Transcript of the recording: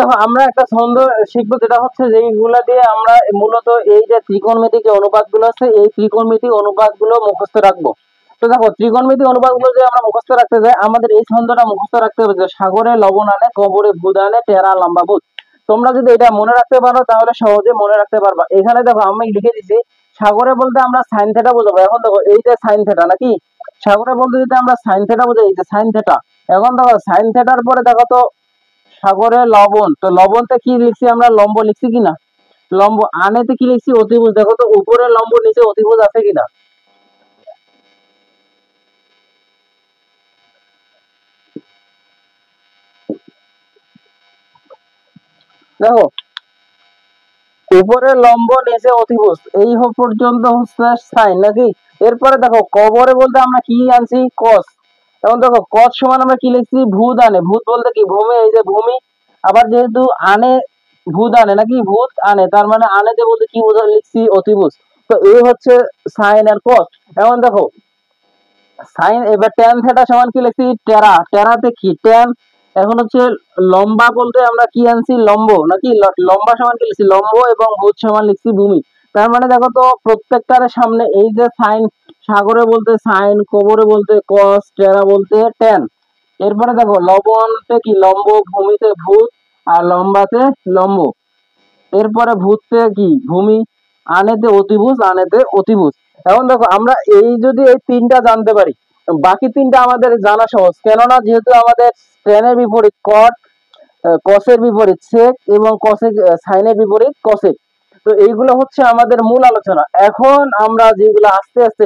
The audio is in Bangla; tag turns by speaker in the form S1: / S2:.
S1: দেখো আমরা একটা ছন্দ শিখবো, যেটা হচ্ছে যেইগুলা দিয়ে আমরা মূলত এই যে ত্রিকোণমিতিক যে অনুপাতগুলো আছে এই ত্রিকোণমিতিক অনুপাতগুলো মুখস্থ রাখবো। তো দেখো ত্রিকোণমিতিক অনুপাতগুলো যে আমরা মুখস্থ রাখতে যাই, আমাদের এই ছন্দটা মুখস্থ রাখতে হবে যে সাগরে লবণ আনে, কবরে ভূত আনে, টেরা লম্বা ভূত। তোমরা যদি এটা মনে রাখতে পারো তাহলে সহজে মনে রাখতে পারবা। এখানে দেখো আমি লিখে দিছি সাগরে বলতে আমরা সাইন থেটা বোঝাবো। এখন দেখো এই যে সাইন থেটা নাকি, সাগরে বলতে যদি আমরা সাইন থেটা বোঝাই, এই যে সাইন থেটা। এখন দেখো সাইন থেটার পরে দেখো তো সাগরে লবণ, তো লবণতে কি লিখছি আমরা, লম্ব লিখছি কিনা, লম্ব। আনেতে কি লিখছি, অতিভুজ। দেখো তো উপরে লম্ব নিচে অতিভুজ আছে কিনা। দেখো উপরে লম্ব নিচে অতিভুজ, এই পর্যন্ত হচ্ছে সাইন নাকি। এরপরে দেখো কবরে বলতে আমরা কি আনছি, কস। এখন দেখো কস সমান আমরা কি লিখছি, ভূত আনে। ভূত বলতে কি, ভূমি, এই যে ভূমি। আবার যেহেতু আনে, ভূত আনে নাকি, ভূত আনে, তার মানে আনেতে বলতে কি বোঝা লিখছি, অতিভুজ। তো এই হচ্ছে সাইন আর কস। এখন দেখো সাইন, এবার ট্যান থেটা সমান কি লিখছি, টেরা। টেরাতে কি, ট্যান। এখন হচ্ছে লম্বা বলতে আমরা কি আনছি, লম্ব নাকি। লম্বা সমান কি লিখছি, লম্ব, এবং ভূত সমান লিখছি ভূমি। তার মানে দেখো তো প্রত্যেকটার সামনে এই যে সাইন, সাগরে বলতে সাইন, কবরে বলতে কস, টেরা বলতে ট্যান। এরপরে দেখো লবণতে কি, লম্ব, ভূমিতে ভূত, আর লম্বাতে লম্ব। এরপরে ভূততে কি, ভূমি, আনেতে অতিভুজ, আনেতে অতিভুজ। এখন দেখো আমরা এই যদি এই তিনটা জানতে পারি, বাকি তিনটা আমাদের জানা সহজ। কেননা যেহেতু আমাদের টেনের বিপরীত কট, কসের বিপরীত সেক, এবং কসেক সাইনের বিপরীত কসেক। তো এইগুলো হচ্ছে আমাদের মূল আলোচনা। এখন আমরা যেগুলো আস্তে আস্তে